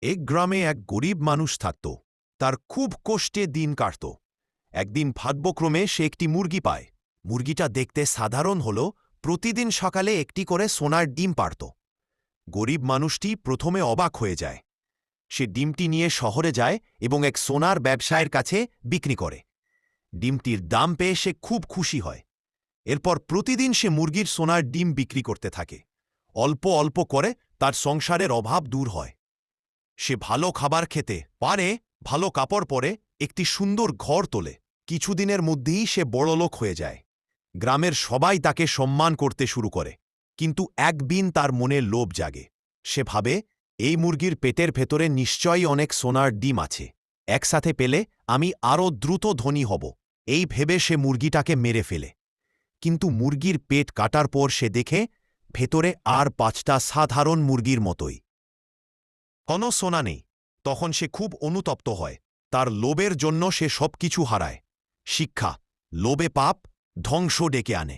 এক গ্রামে এক গরিব মানুষ থাকত। তার খুব কষ্টে দিন কাটত। একদিন ভাগ্যক্রমে সে একটি মুরগি পায়। মুরগিটা দেখতে সাধারণ হল, প্রতিদিন সকালে একটি করে সোনার ডিম পাড়ত। গরিব মানুষটি প্রথমে অবাক হয়ে যায়। সে ডিমটি নিয়ে শহরে যায় এবং এক সোনার ব্যবসায়ীর কাছে বিক্রি করে। ডিমটির দাম পেয়ে সে খুব খুশি হয়। এরপর প্রতিদিন সে মুরগির সোনার ডিম বিক্রি করতে থাকে। অল্প অল্প করে তার সংসারের অভাব দূর হয়। সে ভালো খাবার খেতে পারে, ভালো কাপড় পরে, একটি সুন্দর ঘর তোলে। কিছুদিনের মধ্যেই সে বড়লোক হয়ে যায়। গ্রামের সবাই তাকে সম্মান করতে শুরু করে। কিন্তু একদিন তার মনে লোভ জাগে। সে ভাবে, এই মুরগির পেটের ভেতরে নিশ্চয়ই অনেক সোনার ডিম আছে। একসাথে পেলে আমি আরও দ্রুত ধনী হব। এই ভেবে সে মুরগিটাকে মেরে ফেলে। কিন্তু মুরগির পেট কাটার পর সে দেখে, ভেতরে আর 5টা সাধারণ মুরগির মতোই। কোনো সোনা নেই। তখন সে খুব অনুতপ্ত হয়। তার লোভের জন্য সে সবকিছু হারায়। শিক্ষা: লোভে পাপ ধ্বংস ডেকে আনে।